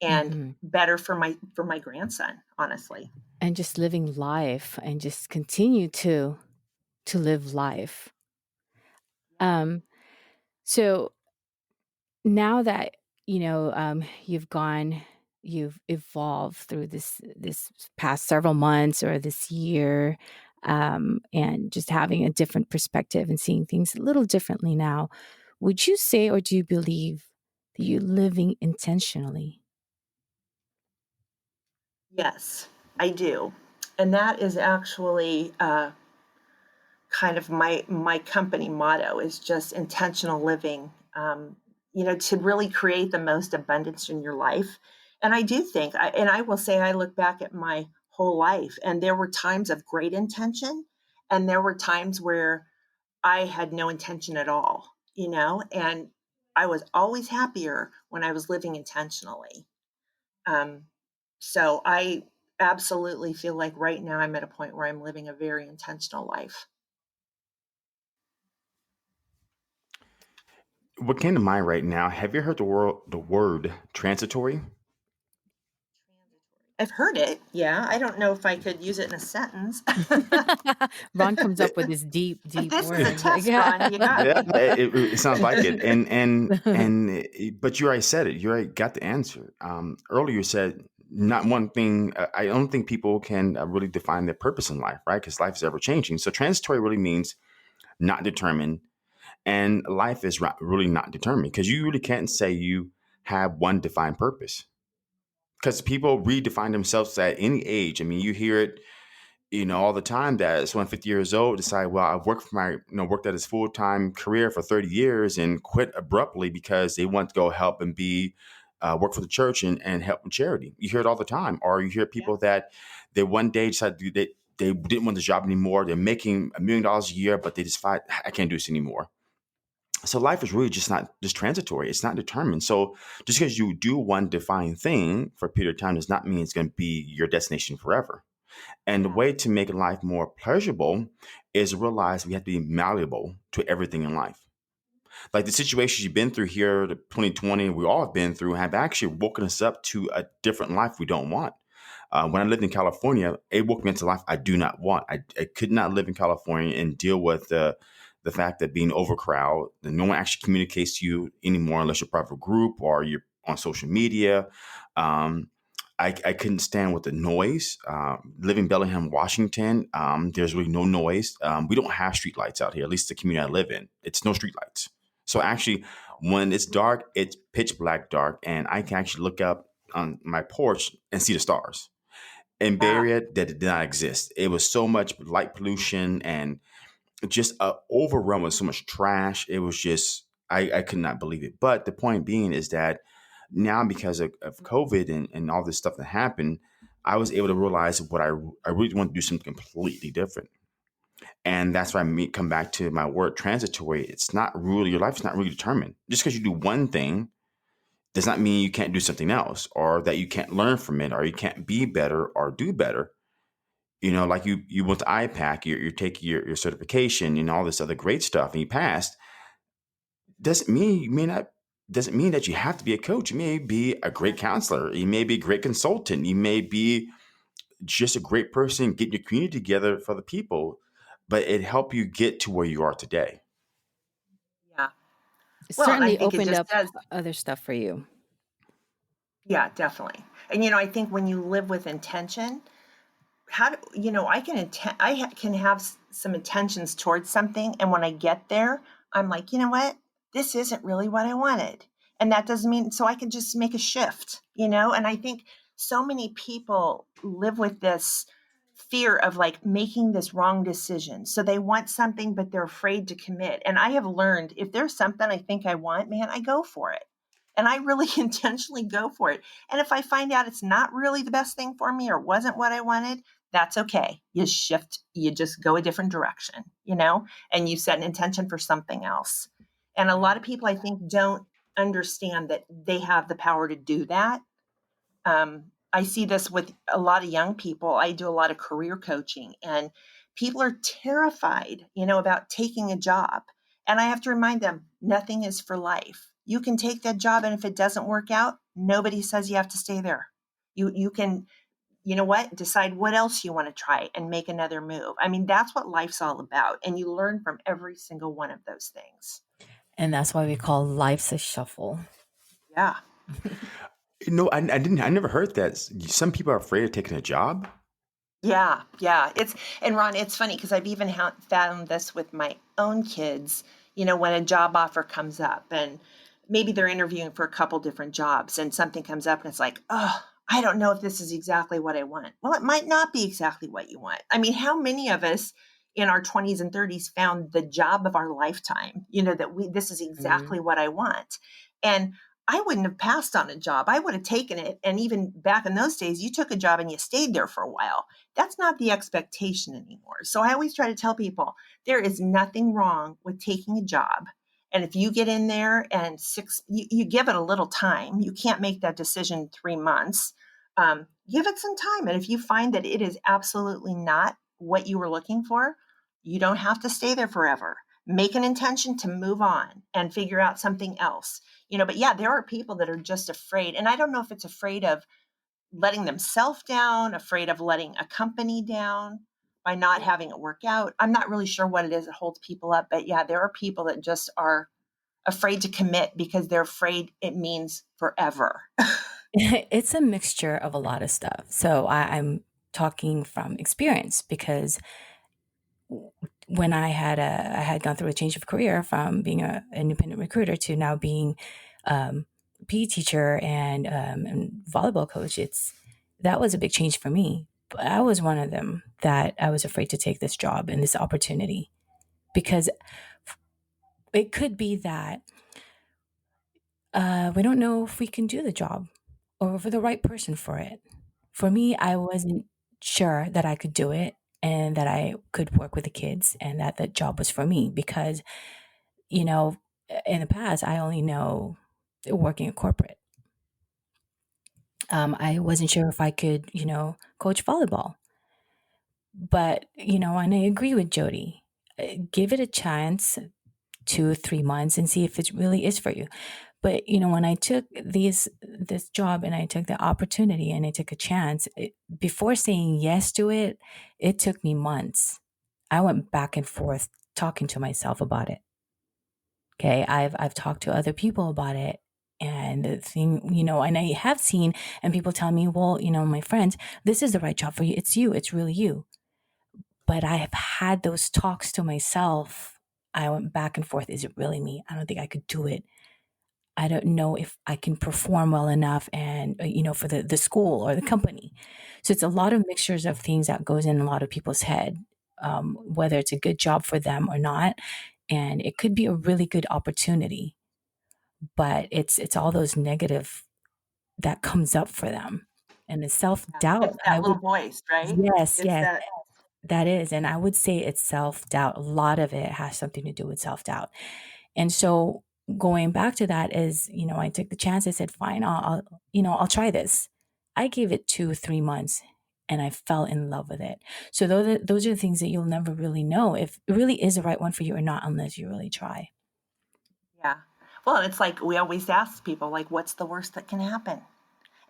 and Hmm. better for my grandson, honestly. And just living life and just continue to live life. Yeah. Um, so now that you've evolved through this past several months or this year, and just having a different perspective and seeing things a little differently now, would you say, or do you believe that you're living intentionally? Yes, I do. And that is actually kind of my company motto is just intentional living. To really create the most abundance in your life. And I do think, and I will say, I look back at my whole life, and there were times of great intention, and there were times where I had no intention at all. And I was always happier when I was living intentionally. Um, so I absolutely feel like right now I'm at a point where I'm living a very intentional life. What came to mind right now? Have you heard the word transitory? I've heard it. Yeah. I don't know if I could use it in a sentence. Ron comes up with It- this deep, If deep this is a word. Like, test run, you got yeah, me. it sounds like it. But you already said it. You already got the answer. Earlier you said not one thing. I don't think people can really define their purpose in life, right? Because life is ever changing. So transitory really means not determined, and life is really not determined because you really can't say you have one defined purpose because people redefine themselves at any age. I mean, you hear it all the time that someone 50 years old decide, well, I've worked for worked at his full time career for 30 years and quit abruptly because they want to go help and be work for the church and help with charity. You hear it all the time, or you hear Yeah. people that they one day decide to do they didn't want the job anymore. They're making $1 million a year, but they decide I can't do this anymore. So life is really just not just transitory. It's not determined. So just because you do one defined thing for a period of time does not mean it's going to be your destination forever. And the Yeah. way to make life more pleasurable is realize we have to be malleable to everything in life. Like the situations you've been through here, the 2020, we all have been through, have actually woken us up to a different life we don't want. When I lived in California, it woke me into life I do not want. I could not live in California and deal with the fact that being overcrowded, that no one actually communicates to you anymore unless you're part of a group or you're on social media. Um, I couldn't stand with the noise. Living in Bellingham, Washington, there's really no noise. We don't have street lights out here, at least the community I live in. It's no street lights. So actually, when it's dark, it's pitch black dark, and I can actually look up on my porch and see the stars. In Bay Yeah. Area, that did not exist. It was so much light pollution and just overrun with so much trash. It was just I could not believe it. But the point being is that now because of COVID and all this stuff that happened, I was able to realize what I really want to do something completely different. And that's why come back to my word transitory. It's not really your life is not really determined. Just because you do one thing does not mean you can't do something else or that you can't learn from it or you can't be better or do better. Like you went to IPAC, you're taking your certification and all this other great stuff and you passed. Doesn't mean you may not doesn't mean that you have to be a coach. You may be a great counselor. You may be a great consultant. You may be just a great person getting your community together for the people, but it helped you get to where you are today. Yeah. It Well, and I certainly think it opened just up does. other stuff for you. Yeah, definitely. And I think when you live with intention, how do I can can have some intentions towards something, and when I get there, I'm like, you know what, this isn't really what I wanted, and that doesn't mean so I can just make a shift, and I think so many people live with this fear of like making this wrong decision, so they want something but they're afraid to commit. And I have learned, if there's something I think I want, man, I go for it, and I really intentionally go for it. And if I find out it's not really the best thing for me or wasn't what I wanted, that's okay. You shift, you just go a different direction, and you set an intention for something else. And a lot of people, I think, don't understand that they have the power to do that. I see this with a lot of young people. I do a lot of career coaching, and people are terrified, about taking a job. And I have to remind them, nothing is for life. You can take that job, and if it doesn't work out, nobody says you have to stay there. You can, decide what else you want to try and make another move. I mean, that's what life's all about. And you learn from every single one of those things. And that's why we call life's a shuffle. Yeah. I never heard that. Some people are afraid of taking a job. Yeah. Yeah. And Ron, it's funny because I've even found this with my own kids, when a job offer comes up and maybe they're interviewing for a couple different jobs and something comes up and it's like, oh, I don't know if this is exactly what I want. Well, it might not be exactly what you want. I mean, how many of us in our 20s and 30s found the job of our lifetime, that this is Mhm. exactly what I want. And I wouldn't have passed on a job. I would have taken it. And even back in those days, you took a job and you stayed there for a while. That's not the expectation anymore. So I always try to tell people there is nothing wrong with taking a job. And if you get in there and you give it a little time, you can't make that decision 3 months. Give it some time. And if you find that it is absolutely not what you were looking for, you don't have to stay there forever. Make an intention to move on and figure out something else. But yeah, there are people that are just afraid. And I don't know if it's afraid of letting themselves down, afraid of letting a company down by not having it work out. I'm not really sure what it is that holds people up, but yeah, there are people that just are afraid to commit because they're afraid it means forever. It's a mixture of a lot of stuff. So I'm talking from experience because when I had gone through a change of career from being an independent recruiter to now being a PE teacher and volleyball coach. That was a big change for me. I was one of them that I was afraid to take this job and this opportunity because it could be that we don't know if we can do the job or if we're the right person for it. For me, I wasn't sure that I could do it and that I could work with the kids and that the job was for me because, you know, in the past, I only know working in corporate. I wasn't sure if I could, coach volleyball. But, and I agree with Jody. Give it a chance, 2 3 months, and see if it really is for you. But when I took this job and I took the opportunity and I took a chance, before saying yes to it, it took me months. I went back and forth talking to myself about it. Okay, I've talked to other people about it. And the thing, and I have seen, and people tell me, well, my friends, this is the right job for you. It's you. It's really you. But I have had those talks to myself. I went back and forth. Is it really me? I don't think I could do it. I don't know if I can perform well enough and, for the school or the company. So it's a lot of mixtures of things that goes in a lot of people's head, whether it's a good job for them or not. And it could be a really good opportunity, but it's all those negative that comes up for them. And the self Yeah. doubt, It's that I little would, voice, right? yes, It's yes. that. That is, and I would say it's self-doubt. A lot of it has something to do with self-doubt. And so going back to that is, I took the chance. I said, fine, I'll try this. I gave it 2 3 months and I fell in love with it. So those are the things that you'll never really know if it really is the right one for you or not, unless you really try. Yeah. Well, it's like we always ask people, like, what's the worst that can happen?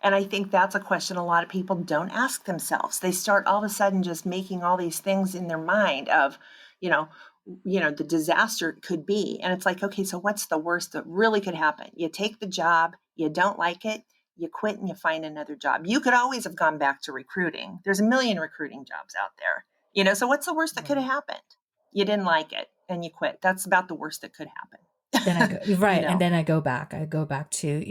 And I think that's a question a lot of people don't ask themselves. They start all of a sudden just making all these things in their mind of, you know, the disaster it could be. And it's like, okay, so what's the worst that really could happen? You take the job, you don't like it, you quit and you find another job. You could always have gone back to recruiting. There's a million recruiting jobs out there. So what's the worst that could have Right. happened? You didn't like it and you quit. That's about the worst that could Then I go happen. you right, and know. then I go back. I go back to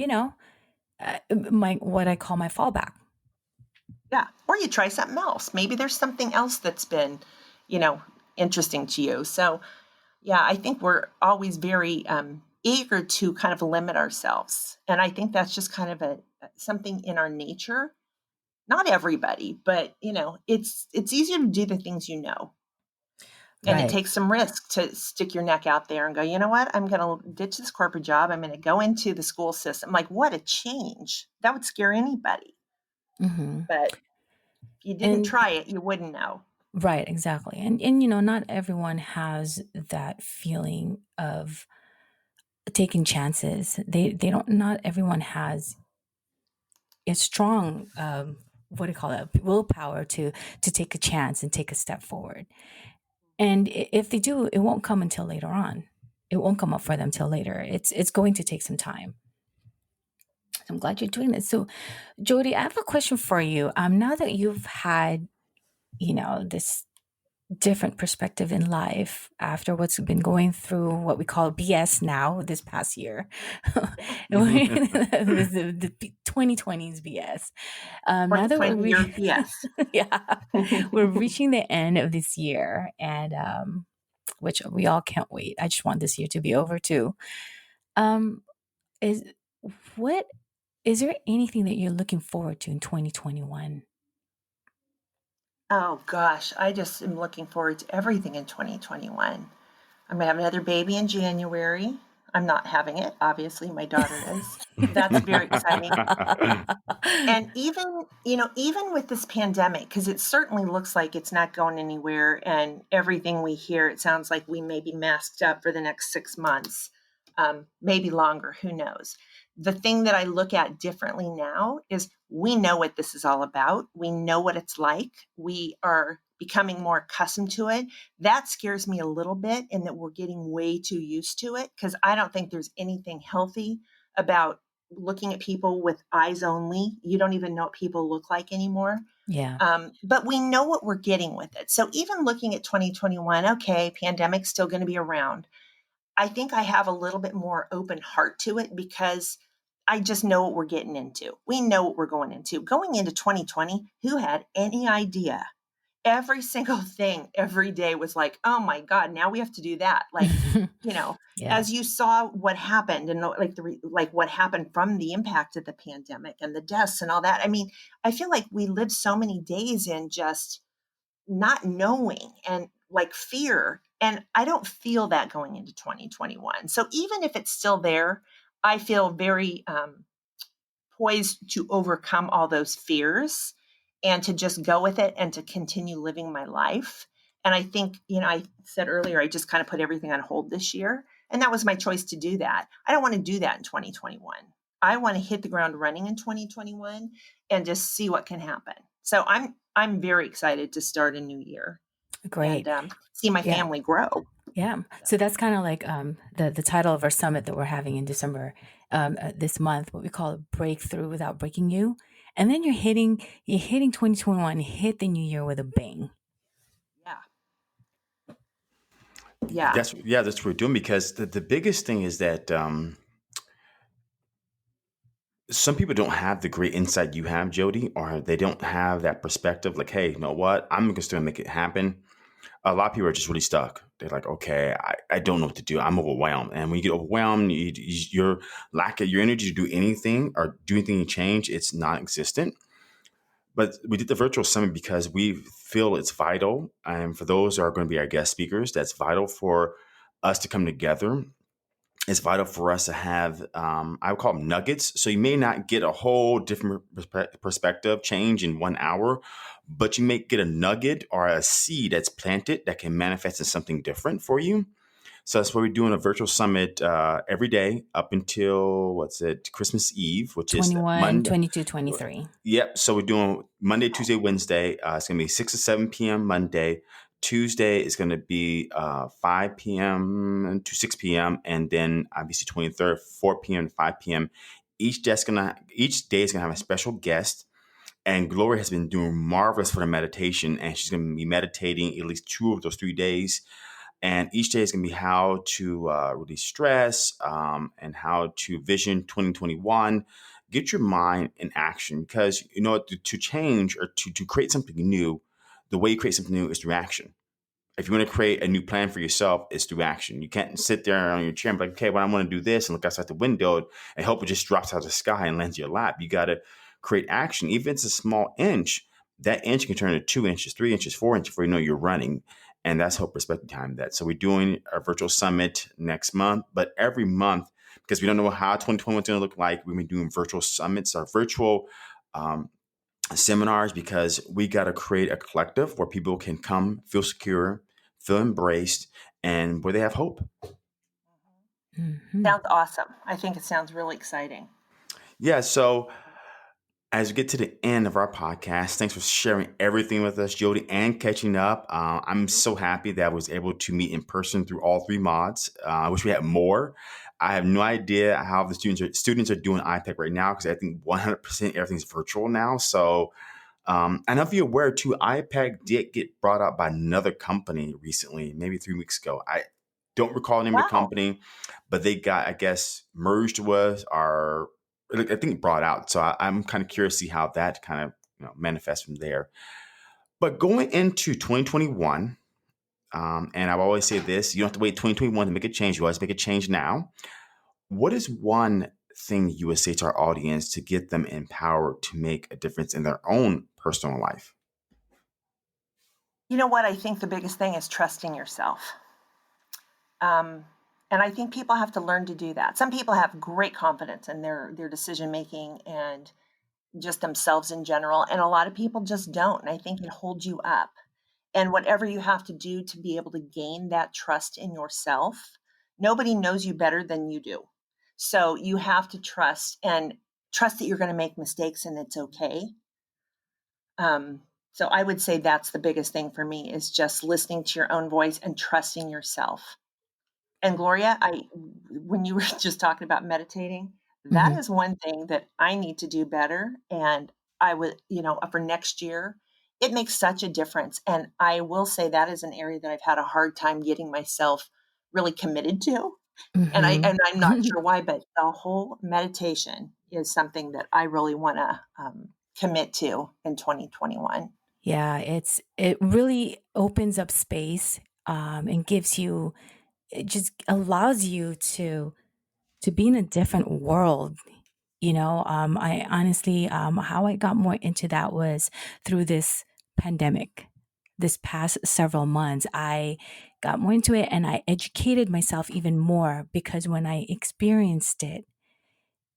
my what I call my fallback. Yeah. Or you try something else. Maybe there's something else that's been, you know, interesting to you. So, yeah, I think we're always very eager to kind of limit ourselves. And I think that's just kind of something in our nature. Not everybody, but it's easier to do the things you know. And it Right. takes some risk to stick your neck out there and go, you know what? I'm going to ditch this corporate job. I'm going to go into the school system. Like, what a change. That would scare anybody. Hmm. But if you didn't And try it, you wouldn't know. right, exactly. And not everyone has that feeling of taking chances. They don't. Not everyone has a strong what do you call it, willpower to take a chance and take a step forward. And if they do, it won't come until later on. It won't come up for them till later. It's going to take some time. I'm glad you're doing this. So, Jody, I have a question for you. Now that you've had this different perspective in life after what's been going through what we call BS now this past year. Yeah. The 2020's BS. Now that 2020 year BS. yeah, we're reaching the end of this year, and which we all can't wait. I just want this year to be over too. Um, is what is there anything that you're looking forward to in 2021? Oh gosh, I just am looking forward to everything in 2021. I'm gonna have another baby in January. I'm not having it, obviously, my daughter is. That's very exciting. And even with this pandemic, because it certainly looks like it's not going anywhere, and everything we hear, it sounds like we may be masked up for the next 6 months, maybe longer, who knows. The thing that I look at differently now is we know what this is all about. We know what it's like. We are becoming more accustomed to it. That scares me a little bit in that we're getting way too used to it because I don't think there's anything healthy about looking at people with eyes only. You don't even know what people look like anymore. Yeah. But we know what we're getting with it. So even looking at 2021, okay, pandemic's still going to be around. I think I have a little bit more open heart to it because I just know what we're getting into. We know what we're going into. Going into 2020, who had any idea? Every single thing every day was like, "Oh my god, now we have to do that." Like, you know, Yeah. as you saw what happened and like like what happened from the impact of the pandemic and the deaths and all that. I mean, I feel like we lived so many days in just not knowing and like fear. And I don't feel that going into 2021. So even if it's still there, I feel very poised to overcome all those fears and to just go with it and to continue living my life. And I think, I said earlier, I just kind of put everything on hold this year. And that was my choice to do that. I don't want to do that in 2021. I want to hit the ground running in 2021 and just see what can happen. So I'm very excited to start a new year and Great. see my Yeah. family grow. Yeah. So, So that's kind of like the title of our summit that we're having in December this month, what we call a breakthrough without breaking you. And then you're hitting 2021, hit the new year with a bang. yeah, yeah. That's what we're doing because the biggest thing is that some people don't have the great insight you have, Jody, or they don't have that perspective. Like, hey, you know what? I'm just going to make it happen. A lot of people are just really stuck. They're like, okay, I don't know what to do. I'm overwhelmed. And when you get overwhelmed, your lack of your energy to do anything or do anything to change, it's non-existent. But we did the virtual summit because we feel it's vital. And for those who are going to be our guest speakers, that's vital for us to come together. It's vital for us to have, I would call them nuggets. So you may not get a whole different perspective change in 1 hour, but you may get a nugget or a seed that's planted that can manifest in something different for you. So that's why we're doing a virtual summit every day up until Christmas Eve, which is 21, Monday. 22, 23. Yep. So we're doing Monday, Tuesday, Wednesday. It's going to be 6 to 7 p.m. Monday. Tuesday is going to be 5 p.m. to 6 p.m. And then obviously 23rd, 4 p.m. to 5 p.m. Each day is going to have a special guest. And Gloria has been doing marvelous for the meditation. And she's going to be meditating at least 2 of those 3 days. And each day is going to be how to release stress and how to vision 2021. Get your mind in action because, to change or to create something new, the way you create something new is through action. If you want to create a new plan for yourself, it's through action. You can't sit there on your chair and be like, okay, well, I want to do this and look outside the window and hope it just drops out of the sky and lands in your lap. You got to create action. Even if it's a small inch, that inch can turn into 2 inches, 3 inches, 4 inches before you know you're running. And that's how perspective time that. So we're doing our virtual summit next month, but every month, because we don't know how 2021 is going to look like, we've been doing virtual summits, our virtual seminars, because we got to create a collective where people can come, feel secure, feel embraced, and where they have hope. Hmm. Sounds awesome. I think it sounds really exciting. Yeah. So as we get to the end of our podcast, thanks for sharing everything with us, Jody, and catching up. I'm so happy that I was able to meet in person through all three mods. I wish we had more. I have no idea how the students are doing IPEC right now because I think 100% everything's virtual now. So, and if you're aware too, IPEC did get brought up by another company recently, maybe 3 weeks ago. I don't recall the name of the Wow. company, but they got, I guess, merged with our I think brought out. So I'm kind of curious to see how that kind of manifests from there. But going into 2021, and I've always say this: you don't have to wait 2021 to make a change. You always make a change now. What is one thing you would say to our audience to get them empowered to make a difference in their own personal life? You know what? I think the biggest thing is trusting yourself. Um, and I think people have to learn to do that. Some people have great confidence in their decision making and just themselves in general, and a lot of people just don't. And I think it holds you up. And whatever you have to do to be able to gain that trust in yourself, nobody knows you better than you do. So you have to trust and trust that you're going to make mistakes and it's okay. So I would say that's the biggest thing for me is just listening to your own voice and trusting yourself. And Gloria, when you were just talking about meditating, that Hmm. is one thing that I need to do better. And I would, for next year, it makes such a difference. And I will say that is an area that I've had a hard time getting myself really committed to. Mhm. And I'm not sure why, but the whole meditation is something that I really wanna, commit to in 2021. Yeah, it really opens up space, and gives you it just allows you to be in a different world. I honestly, how I got more into that was through this pandemic. This past several months, I got more into it and I educated myself even more because when I experienced it,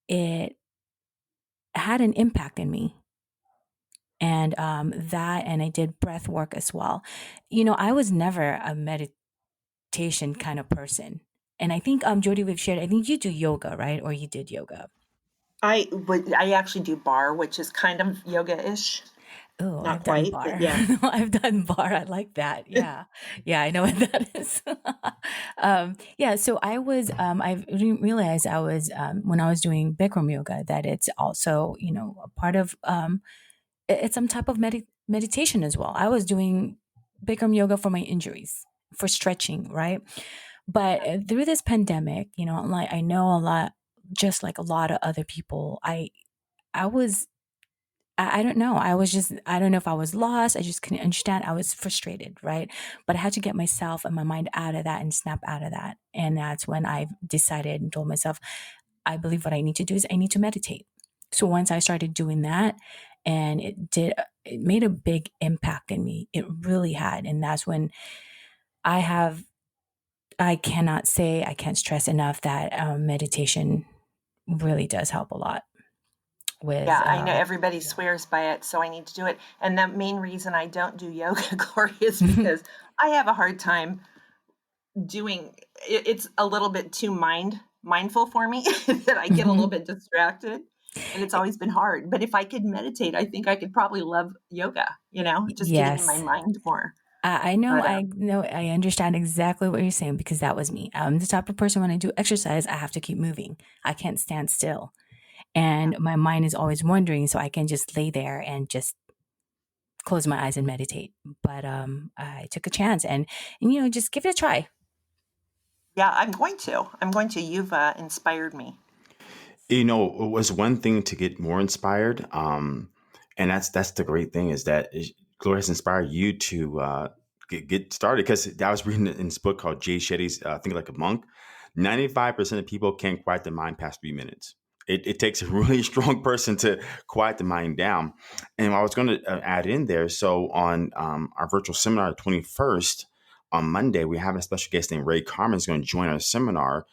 it had an impact in me. And and I did breath work as well. I was never a meditation kind of person. And I think, Jody, we've shared, I think you do yoga, right? Or you did yoga. I actually do bar, which is kind of yoga-ish. Oh, Not I've done quite, but bar. yeah. No, I've done bar. I like that. Yeah. Yeah, I know what that is. Yeah, so I didn't realize I was, when I was doing Bikram yoga, that it's also, a part of, it's some type of meditation as well. I was doing Bikram yoga for my injuries, for stretching, right? But through this pandemic, like I know a lot, just like a lot of other people, I was I don't know. I don't know if I was lost. I just couldn't understand. I was frustrated, right? But I had to get myself and my mind out of that and snap out of that. And that's when I decided and told myself, I believe what I need to do is I need to meditate. So once I started doing that, and it made a big impact in me. It really had. And that's when I have, I can't stress enough that meditation really does help a lot Yeah, with, I know everybody yeah. swears by it, so I need to do it, and the main reason I don't do yoga, Gloria, is because I have a hard time doing it's a little bit too mindful for me that I get a little bit distracted, and it's always been hard, but if I could meditate, I think I could probably love yoga, just getting in my Yes. mind more, I know, but, I understand exactly what you're saying because that was me. I'm the type of person when I do exercise, I have to keep moving. I can't stand still. yeah. And my mind is always wandering, so I can just lay there and just close my eyes and meditate. But I took a chance and just give it a try. Yeah, I'm going to, you've, inspired me. It was one thing to get more inspired, and that's the great thing is that Gloria has inspired you to get started. Because I was reading in this book called Jay Shetty's "Think Like a Monk." 95% of people can't quiet their mind past 3 minutes. It takes a really strong person to quiet the mind down. And I was going to add in there. So on our virtual seminar, 21st on Monday, we have a special guest named Ray Carmen is going to join our seminar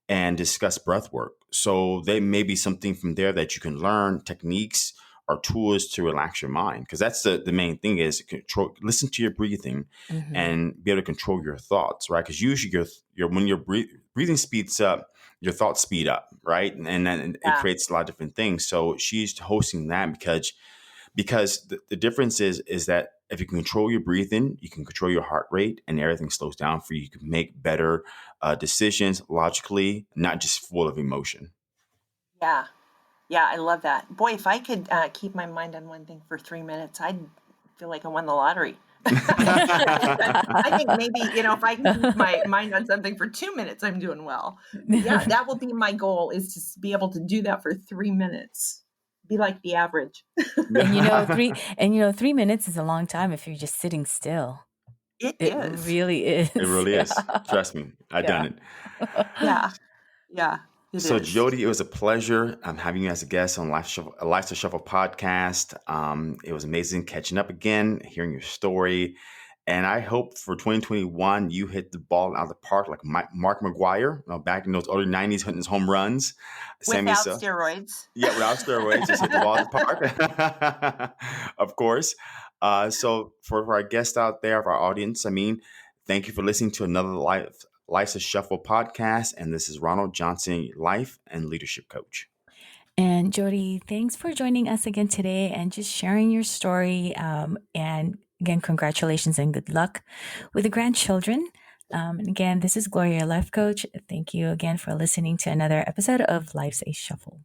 and discuss breath work. So there may be something from there that you can learn, techniques or tools to relax your mind. Because that's the main thing is control, listen to your breathing Hmm. and be able to control your thoughts, right? Because usually when your breathing speeds up, your thoughts speed up, right? And then it Yeah. creates a lot of different things. So she's hosting that because the difference is that if you can control your breathing, you can control your heart rate, and everything slows down for you. You can make better decisions logically, not just full of emotion. Yeah. Yeah, I love that. Boy, if I could, keep my mind on one thing for 3 minutes, I'd feel like I won the lottery. I think maybe, if I can keep my mind on something for 2 minutes, I'm doing well. But yeah, that will be my goal is to be able to do that for 3 minutes. Be like the average. And you know, 3 minutes is a long time if you're just sitting still. It It is. really It is. really is. Yeah. Trust me, I've done Yeah. it. Yeah. Yeah, it So, is. Jody, it was a pleasure having you as a guest on Life's a Shuffle podcast. It was amazing catching up again, hearing your story. And I hope for 2021, you hit the ball out of the park like Mark McGuire back in those early 90s, hitting his home runs. Same Without yourself. steroids. Yeah, without steroids, just hit the ball at the park, of course. So for our guests out there, for our audience, thank you for listening to another Life's a Shuffle podcast. And this is Ronald Johnson, life and leadership coach. And Jody, thanks for joining us again today and just sharing your story. And again, congratulations and good luck with the grandchildren. And again, this is Gloria, your life coach. Thank you again for listening to another episode of Life's a Shuffle.